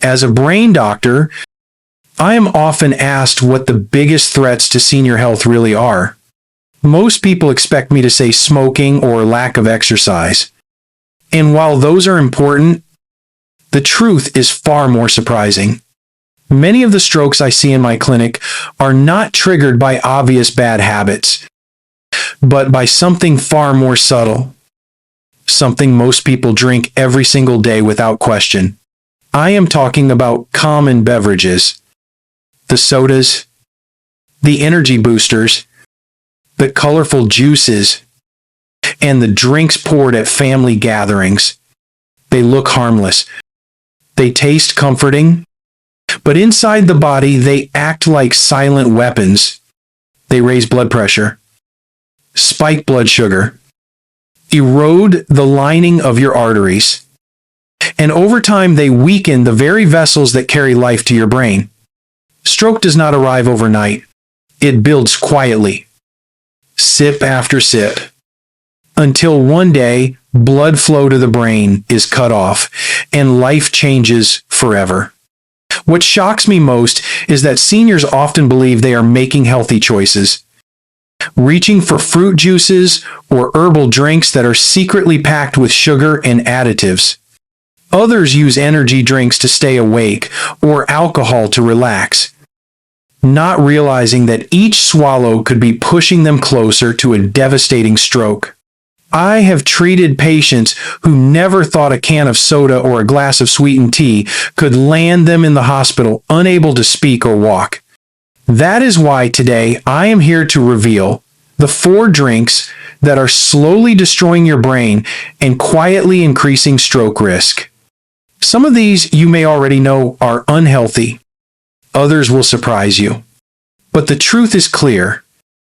As a brain doctor, I am often asked what the biggest threats to senior health really are. Most people expect me to say smoking or lack of exercise. And while those are important, the truth is far more surprising. Many of the strokes I see in my clinic are not triggered by obvious bad habits, but by something far more subtle. Something most people drink every single day without question. I am talking about common beverages. The sodas, the energy boosters, the colorful juices, and the drinks poured at family gatherings. They look harmless. They taste comforting, but inside the body they act like silent weapons. They raise blood pressure, spike blood sugar, erode the lining of your arteries, and over time they weaken the very vessels that carry life to your brain. Stroke does not arrive overnight. It builds quietly, sip after sip, until one day blood flow to the brain is cut off and life changes forever. What shocks me most is that seniors often believe they are making healthy choices, reaching for fruit juices or herbal drinks that are secretly packed with sugar and additives. Others use energy drinks to stay awake or alcohol to relax, not realizing that each swallow could be pushing them closer to a devastating stroke. I have treated patients who never thought a can of soda or a glass of sweetened tea could land them in the hospital unable to speak or walk. That is why today I am here to reveal the 4 drinks that are slowly destroying your brain and quietly increasing stroke risk. Some of these you may already know are unhealthy. Others will surprise you. But the truth is clear.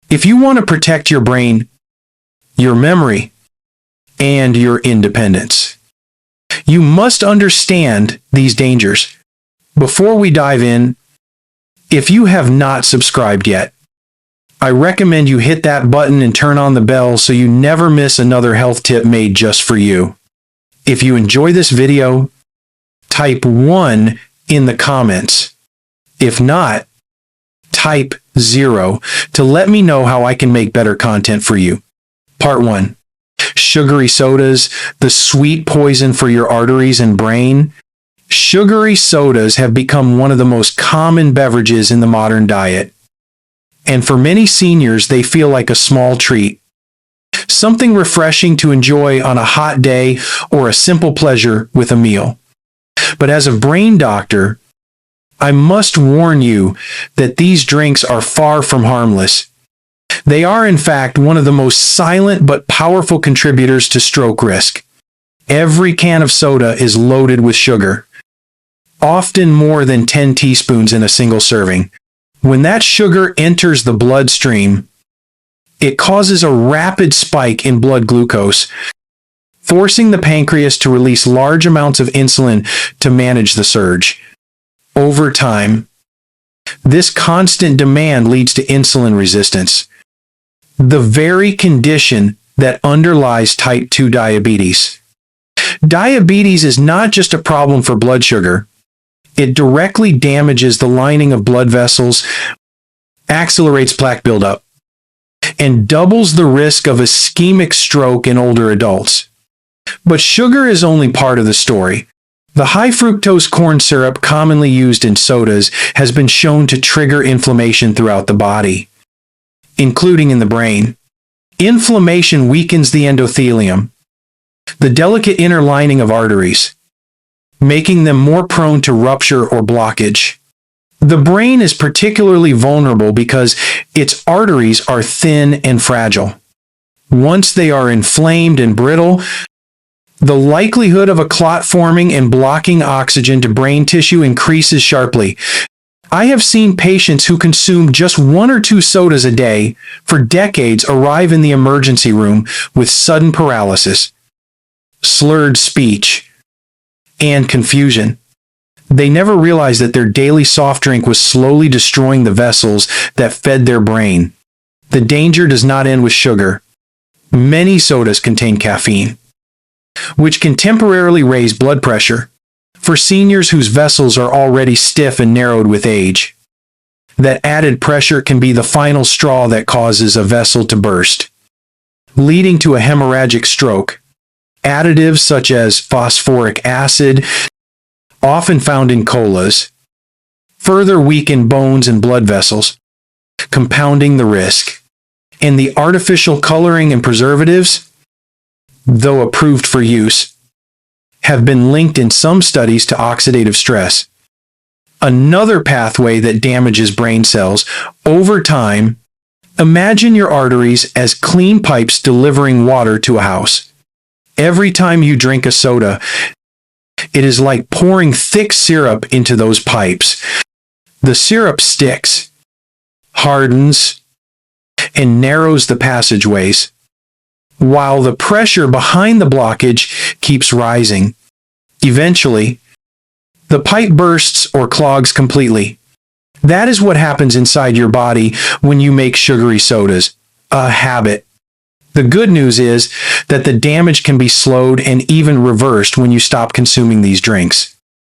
If you want to protect your brain, your memory, and your independence, you must understand these dangers. Before we dive in, if you have not subscribed yet, I recommend you hit that button and turn on the bell so you never miss another health tip made just for you. If you enjoy this video, type 1 in the comments. If not, type 0 to let me know how I can make better content for you. Part 1. Sugary sodas, the sweet poison for your arteries and brain. Sugary sodas have become one of the most common beverages in the modern diet. And for many seniors, they feel like a small treat. Something refreshing to enjoy on a hot day or a simple pleasure with a meal. But as a brain doctor, I must warn you that these drinks are far from harmless. They are, in fact, one of the most silent but powerful contributors to stroke risk. Every can of soda is loaded with sugar, often more than 10 teaspoons in a single serving. When that sugar enters the bloodstream, it causes a rapid spike in blood glucose, forcing the pancreas to release large amounts of insulin to manage the surge. Over time, this constant demand leads to insulin resistance, the very condition that underlies type 2 diabetes. Diabetes is not just a problem for blood sugar. It directly damages the lining of blood vessels, accelerates plaque buildup, and doubles the risk of ischemic stroke in older adults. But sugar is only part of the story. The high fructose corn syrup commonly used in sodas has been shown to trigger inflammation throughout the body, including in the brain. Inflammation weakens the endothelium, the delicate inner lining of arteries, making them more prone to rupture or blockage. The brain is particularly vulnerable because its arteries are thin and fragile. Once they are inflamed and brittle, the likelihood of a clot forming and blocking oxygen to brain tissue increases sharply. I have seen patients who consume just 1 or 2 sodas a day for decades arrive in the emergency room with sudden paralysis, slurred speech, and confusion. They never realized that their daily soft drink was slowly destroying the vessels that fed their brain. The danger does not end with sugar. Many sodas contain caffeine, which can temporarily raise blood pressure, For seniors whose vessels are already stiff and narrowed with age, that added pressure can be the final straw that causes a vessel to burst, leading to a hemorrhagic stroke. Additives such as phosphoric acid, often found in colas, further weaken bones and blood vessels, compounding the risk. And the artificial coloring and preservatives, though approved for use, have been linked in some studies to oxidative stress, another pathway that damages brain cells. Over time, imagine your arteries as clean pipes delivering water to a house. Every time you drink a soda, it is like pouring thick syrup into those pipes. The syrup sticks, hardens, and narrows the passageways, while the pressure behind the blockage keeps rising. Eventually, the pipe bursts or clogs completely. That is what happens inside your body when you make sugary sodas, a habit. The good news is that the damage can be slowed and even reversed when you stop consuming these drinks.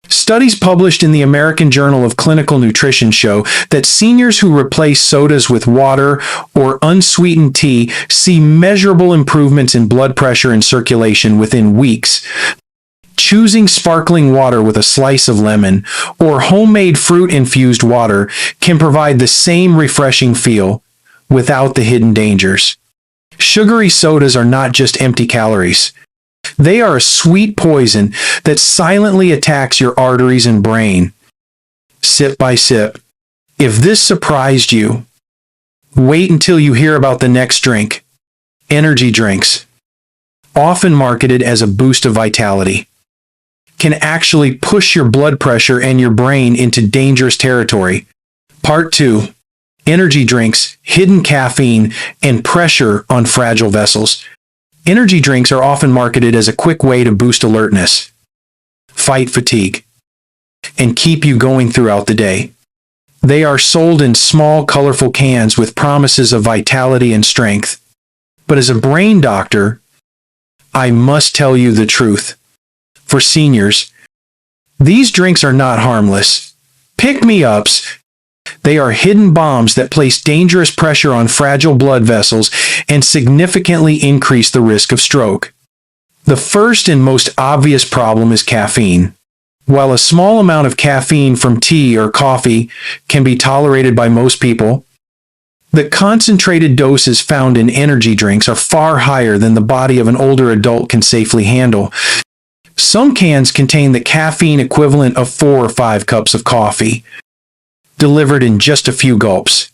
Studies published in the American Journal of Clinical Nutrition show that seniors who replace sodas with water or unsweetened tea see measurable improvements in blood pressure and circulation within weeks. Choosing sparkling water with a slice of lemon or homemade fruit-infused water can provide the same refreshing feel without the hidden dangers. Sugary sodas are not just empty calories. They are a sweet poison that silently attacks your arteries and brain, sip by sip. If this surprised you, wait until you hear about the next drink. Energy drinks, often marketed as a boost of vitality, can actually push your blood pressure and your brain into dangerous territory. Part 2. Energy drinks, hidden caffeine, and pressure on fragile vessels. Energy drinks are often marketed as a quick way to boost alertness, fight fatigue, and keep you going throughout the day. They are sold in small, colorful cans with promises of vitality and strength. But as a brain doctor, I must tell you the truth. For seniors, these drinks are not harmless pick-me-ups. They are hidden bombs that place dangerous pressure on fragile blood vessels and significantly increase the risk of stroke. The first and most obvious problem is caffeine. While a small amount of caffeine from tea or coffee can be tolerated by most people, the concentrated doses found in energy drinks are far higher than the body of an older adult can safely handle. Some cans contain the caffeine equivalent of 4 or 5 cups of coffee, delivered in just a few gulps.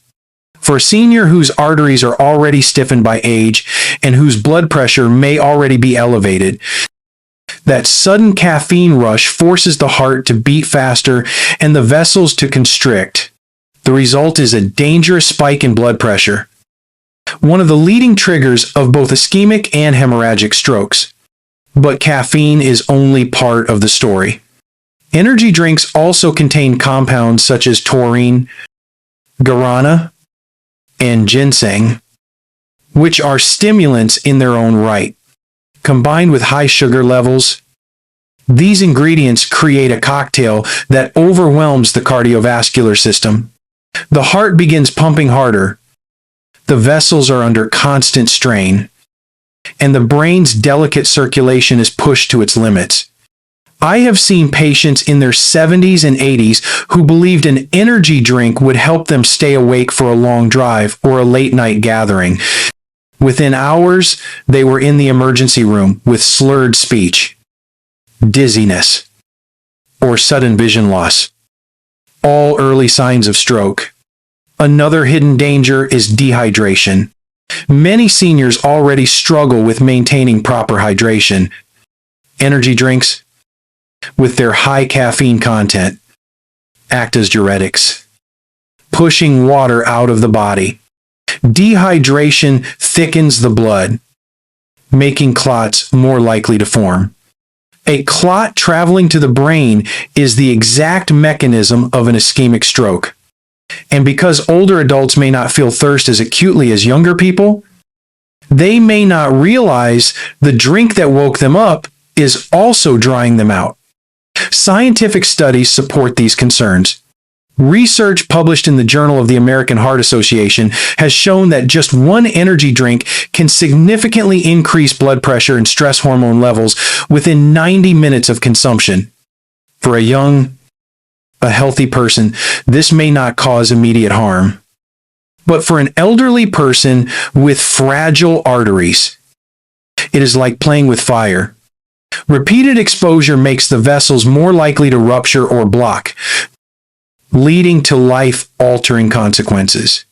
For a senior whose arteries are already stiffened by age and whose blood pressure may already be elevated, that sudden caffeine rush forces the heart to beat faster and the vessels to constrict. The result is a dangerous spike in blood pressure, one of the leading triggers of both ischemic and hemorrhagic strokes. But caffeine is only part of the story. Energy drinks also contain compounds such as taurine, guarana, and ginseng, which are stimulants in their own right. Combined with high sugar levels, these ingredients create a cocktail that overwhelms the cardiovascular system. The heart begins pumping harder, the vessels are under constant strain, and the brain's delicate circulation is pushed to its limits. I have seen patients in their 70s and 80s who believed an energy drink would help them stay awake for a long drive or a late-night gathering. Within hours, they were in the emergency room with slurred speech, dizziness, or sudden vision loss. All early signs of stroke. Another hidden danger is dehydration. Many seniors already struggle with maintaining proper hydration. Energy drinks, with their high caffeine content, act as diuretics, pushing water out of the body. Dehydration thickens the blood, making clots more likely to form. A clot traveling to the brain is the exact mechanism of an ischemic stroke. And because older adults may not feel thirst as acutely as younger people, they may not realize the drink that woke them up is also drying them out. Scientific studies support these concerns. Research published in the Journal of the American Heart Association has shown that just one energy drink can significantly increase blood pressure and stress hormone levels within 90 minutes of consumption. For a healthy person, this may not cause immediate harm. But for an elderly person with fragile arteries, it is like playing with fire. Repeated exposure makes the vessels more likely to rupture or block, leading to life-altering consequences.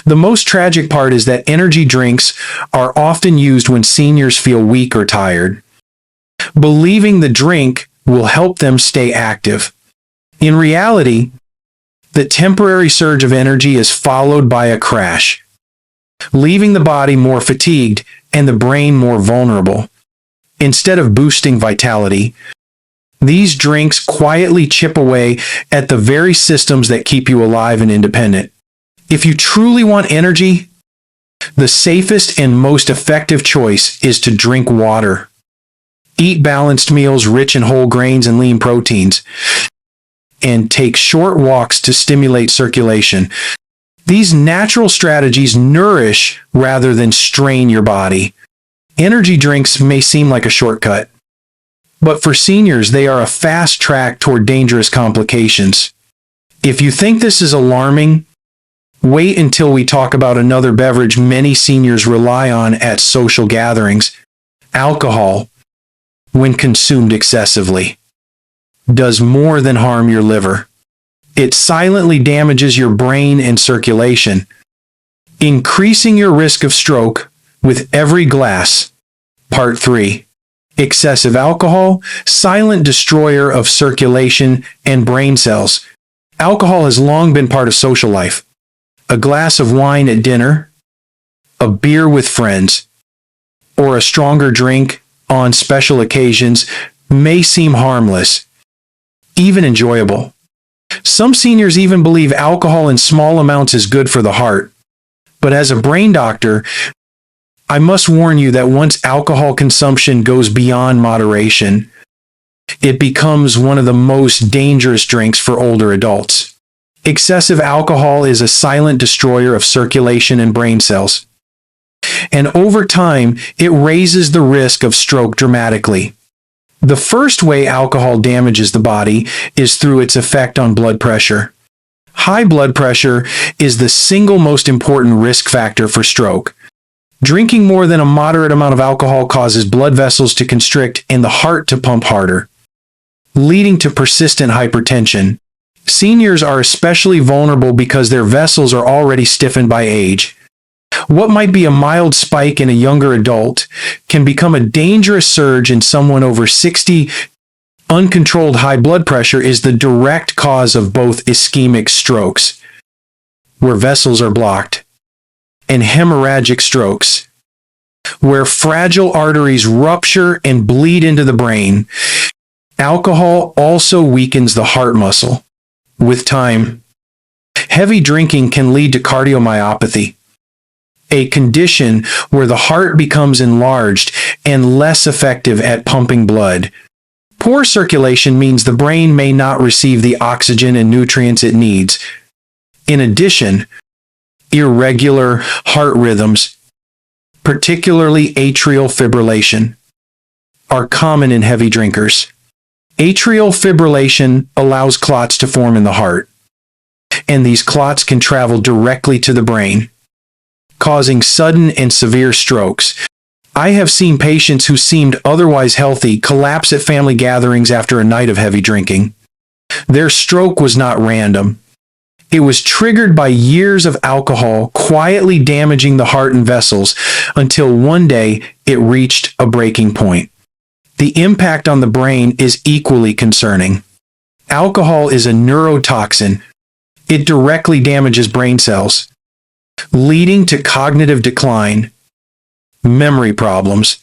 The most tragic part is that energy drinks are often used when seniors feel weak or tired, believing the drink will help them stay active. In reality, the temporary surge of energy is followed by a crash, leaving the body more fatigued and the brain more vulnerable. Instead of boosting vitality, these drinks quietly chip away at the very systems that keep you alive and independent. If you truly want energy, the safest and most effective choice is to drink water. Eat balanced meals rich in whole grains and lean proteins, and take short walks to stimulate circulation. These natural strategies nourish rather than strain your body. Energy drinks may seem like a shortcut, but for seniors, they are a fast track toward dangerous complications. If you think this is alarming, wait until we talk about another beverage many seniors rely on at social gatherings. Alcohol, when consumed excessively, does more than harm your liver. It silently damages your brain and circulation, increasing your risk of stroke with every glass. Part 3. Excessive alcohol, silent destroyer of circulation and brain cells. Alcohol has long been part of social life. A glass of wine at dinner, a beer with friends, or a stronger drink on special occasions may seem harmless, even enjoyable. Some seniors even believe alcohol in small amounts is good for the heart. But as a brain doctor, I must warn you that once alcohol consumption goes beyond moderation, it becomes one of the most dangerous drinks for older adults. Excessive alcohol is a silent destroyer of circulation and brain cells. And over time, it raises the risk of stroke dramatically. The first way alcohol damages the body is through its effect on blood pressure. High blood pressure is the single most important risk factor for stroke. Drinking more than a moderate amount of alcohol causes blood vessels to constrict and the heart to pump harder, leading to persistent hypertension. Seniors are especially vulnerable because their vessels are already stiffened by age. What might be a mild spike in a younger adult can become a dangerous surge in someone over 60. Uncontrolled high blood pressure is the direct cause of both ischemic strokes, where vessels are blocked, and hemorrhagic strokes, where fragile arteries rupture and bleed into the brain. Alcohol also weakens the heart muscle. With time, heavy drinking can lead to cardiomyopathy, a condition where the heart becomes enlarged and less effective at pumping blood. Poor circulation means the brain may not receive the oxygen and nutrients it needs. In addition, irregular heart rhythms, particularly atrial fibrillation, are common in heavy drinkers. Atrial fibrillation allows clots to form in the heart, and these clots can travel directly to the brain, causing sudden and severe strokes. I have seen patients who seemed otherwise healthy collapse at family gatherings after a night of heavy drinking. Their stroke was not random. It was triggered by years of alcohol quietly damaging the heart and vessels until one day it reached a breaking point. The impact on the brain is equally concerning. Alcohol is a neurotoxin. It directly damages brain cells, leading to cognitive decline, memory problems,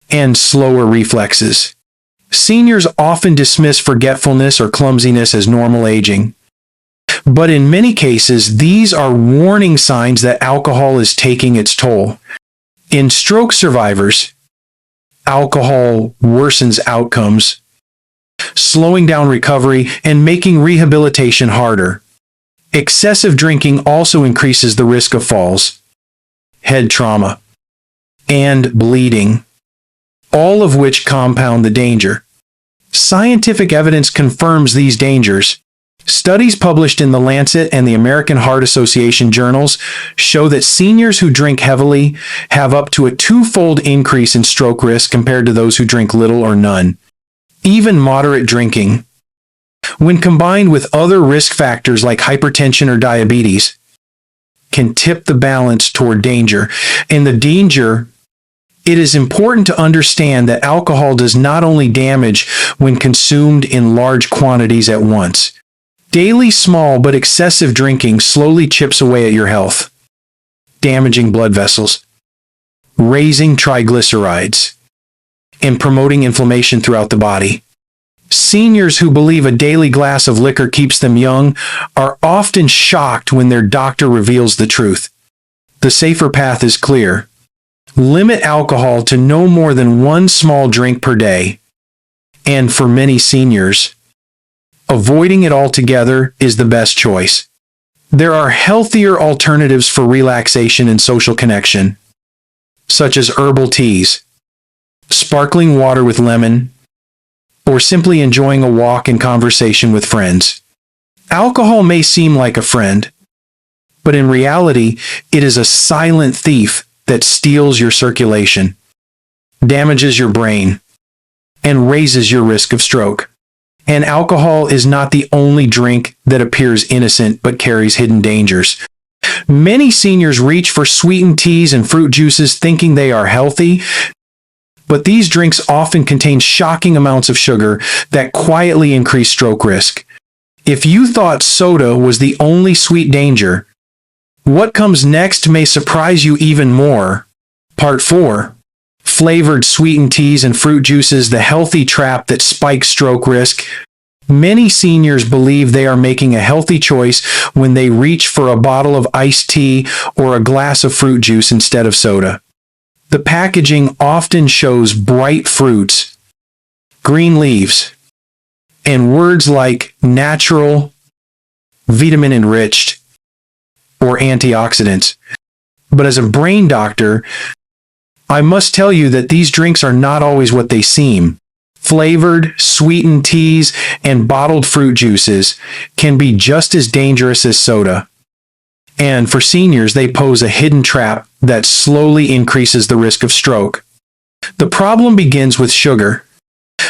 and slower reflexes. Seniors often dismiss forgetfulness or clumsiness as normal aging. But in many cases, these are warning signs that alcohol is taking its toll. In stroke survivors, alcohol worsens outcomes, slowing down recovery and making rehabilitation harder. Excessive drinking also increases the risk of falls, head trauma, and bleeding, all of which compound the danger. Scientific evidence confirms these dangers. Studies published in The Lancet and the American Heart Association journals show that seniors who drink heavily have up to a twofold increase in stroke risk compared to those who drink little or none. Even moderate drinking, when combined with other risk factors like hypertension or diabetes, can tip the balance toward danger. And the danger, it is important to understand that alcohol does not only damage when consumed in large quantities at once. Daily small but excessive drinking slowly chips away at your health, damaging blood vessels, raising triglycerides, and promoting inflammation throughout the body. Seniors who believe a daily glass of liquor keeps them young are often shocked when their doctor reveals the truth. The safer path is clear. Limit alcohol to no more than one small drink per day. And for many seniors, avoiding it altogether is the best choice. There are healthier alternatives for relaxation and social connection, such as herbal teas, sparkling water with lemon, or simply enjoying a walk and conversation with friends. Alcohol may seem like a friend, but in reality, it is a silent thief that steals your circulation, damages your brain, and raises your risk of stroke. And alcohol is not the only drink that appears innocent but carries hidden dangers. Many seniors reach for sweetened teas and fruit juices thinking they are healthy, but these drinks often contain shocking amounts of sugar that quietly increase stroke risk. If you thought soda was the only sweet danger, what comes next may surprise you even more. Part 4. Flavored sweetened teas and fruit juices, the healthy trap that spikes stroke risk. Many seniors believe they are making a healthy choice when they reach for a bottle of iced tea or a glass of fruit juice instead of soda. The packaging often shows bright fruits, green leaves, and words like natural, vitamin-enriched, or antioxidants. But as a brain doctor, I must tell you that these drinks are not always what they seem. Flavored, sweetened teas and bottled fruit juices can be just as dangerous as soda. And for seniors, they pose a hidden trap that slowly increases the risk of stroke. The problem begins with sugar.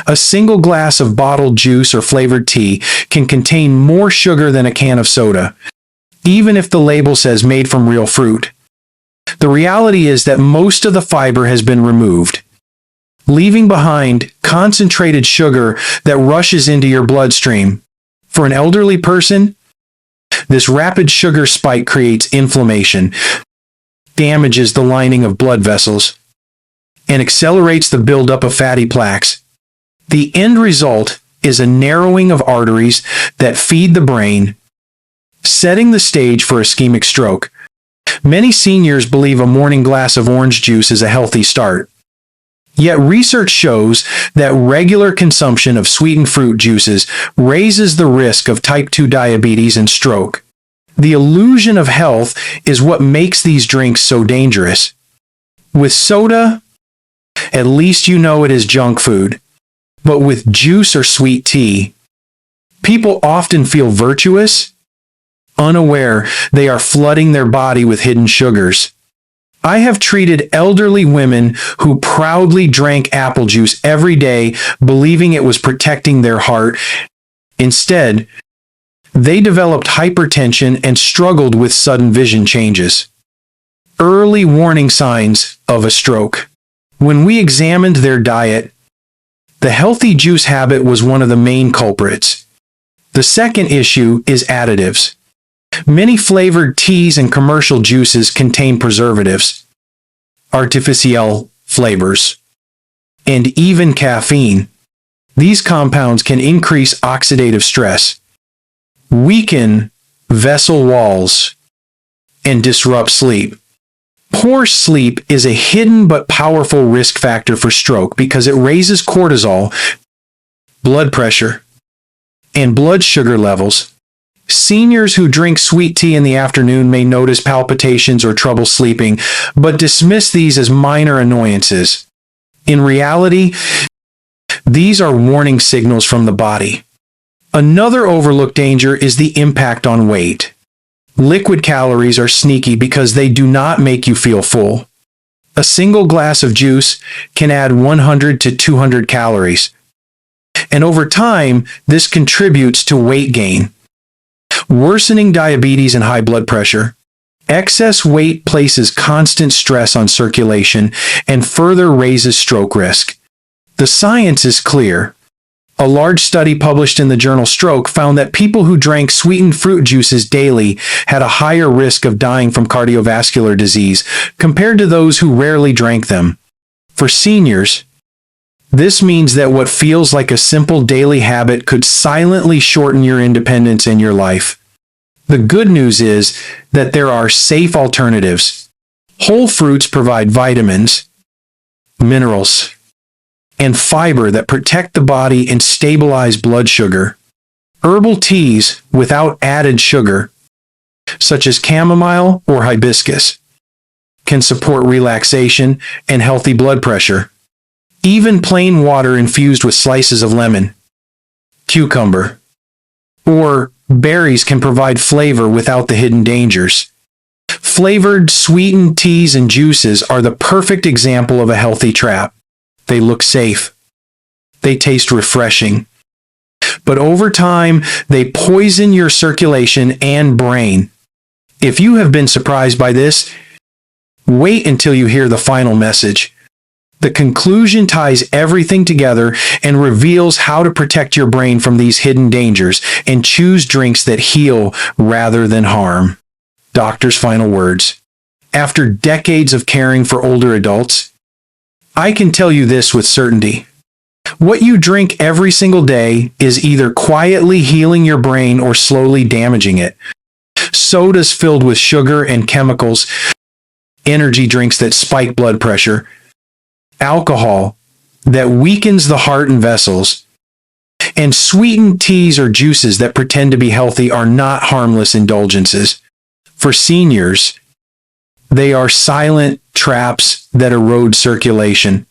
A single glass of bottled juice or flavored tea can contain more sugar than a can of soda, even if the label says made from real fruit. The reality is that most of the fiber has been removed, leaving behind concentrated sugar that rushes into your bloodstream. For an elderly person, this rapid sugar spike creates inflammation, damages the lining of blood vessels, and accelerates the buildup of fatty plaques. The end result is a narrowing of arteries that feed the brain, setting the stage for ischemic stroke. Many seniors believe a morning glass of orange juice is a healthy start. Yet research shows that regular consumption of sweetened fruit juices raises the risk of type 2 diabetes and stroke. The illusion of health is what makes these drinks so dangerous. With soda, at least you know it is junk food. But with juice or sweet tea, people often feel virtuous, unaware they are flooding their body with hidden sugars. I have treated elderly women who proudly drank apple juice every day, believing it was protecting their heart. Instead, they developed hypertension and struggled with sudden vision changes. Early warning signs of a stroke. When we examined their diet, the healthy juice habit was one of the main culprits. The second issue is additives. Many flavored teas and commercial juices contain preservatives, artificial flavors, and even caffeine. These compounds can increase oxidative stress, weaken vessel walls, and disrupt sleep. Poor sleep is a hidden but powerful risk factor for stroke because it raises cortisol, blood pressure, and blood sugar levels. Seniors who drink sweet tea in the afternoon may notice palpitations or trouble sleeping, but dismiss these as minor annoyances. In reality, these are warning signals from the body. Another overlooked danger is the impact on weight. Liquid calories are sneaky because they do not make you feel full. A single glass of juice can add 100 to 200 calories. And over time, this contributes to weight gain. Worsening diabetes and high blood pressure. Excess weight places constant stress on circulation and further raises stroke risk. The science is clear. A large study published in the journal Stroke found that people who drank sweetened fruit juices daily had a higher risk of dying from cardiovascular disease compared to those who rarely drank them. For seniors, this means that what feels like a simple daily habit could silently shorten your independence in your life. The good news is that there are safe alternatives. Whole fruits provide vitamins, minerals, and fiber that protect the body and stabilize blood sugar. Herbal teas without added sugar, such as chamomile or hibiscus, can support relaxation and healthy blood pressure. Even plain water infused with slices of lemon, cucumber, or berries can provide flavor without the hidden dangers. Flavored, sweetened teas and juices are the perfect example of a healthy trap. They look safe. They taste refreshing. But over time, they poison your circulation and brain. If you have been surprised by this, wait until you hear the final message. The conclusion ties everything together and reveals how to protect your brain from these hidden dangers and choose drinks that heal rather than harm. Doctor's final words. After decades of caring for older adults, I can tell you this with certainty. What you drink every single day is either quietly healing your brain or slowly damaging it. Sodas filled with sugar and chemicals, energy drinks that spike blood pressure, alcohol that weakens the heart and vessels, and sweetened teas or juices that pretend to be healthy are not harmless indulgences. For seniors, they are silent traps that erode circulation,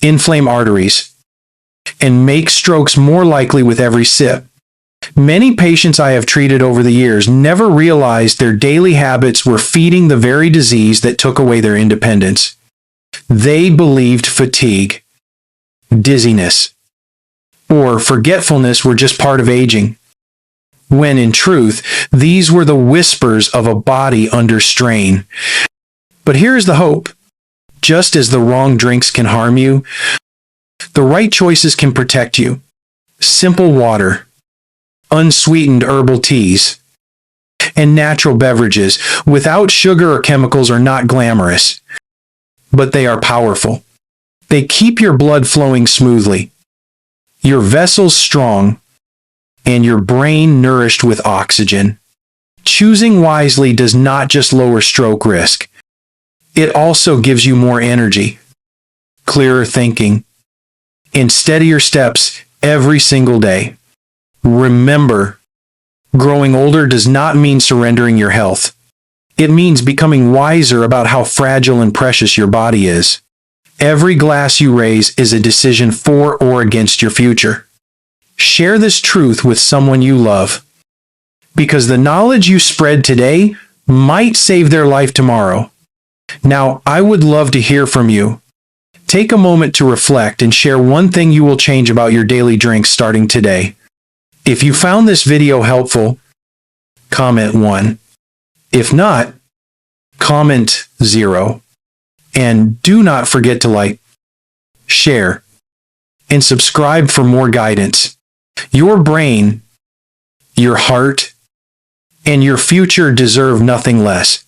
inflame arteries, and make strokes more likely with every sip. Many patients I have treated over the years never realized their daily habits were feeding the very disease that took away their independence. They believed fatigue, dizziness, or forgetfulness were just part of aging, when in truth, these were the whispers of a body under strain. But here's the hope. Just as the wrong drinks can harm you, the right choices can protect you. Simple water, unsweetened herbal teas, and natural beverages without sugar or chemicals are not glamorous, but they are powerful. They keep your blood flowing smoothly, your vessels strong, and your brain nourished with oxygen. Choosing wisely does not just lower stroke risk. It also gives you more energy, clearer thinking, and steadier steps every single day. Remember, growing older does not mean surrendering your health. It means becoming wiser about how fragile and precious your body is. Every glass you raise is a decision for or against your future. Share this truth with someone you love, because the knowledge you spread today might save their life tomorrow. Now, I would love to hear from you. Take a moment to reflect and share one thing you will change about your daily drinks starting today. If you found this video helpful, comment 1. If not, comment 0. And do not forget to like, share, and subscribe for more guidance. Your brain, your heart, and your future deserve nothing less.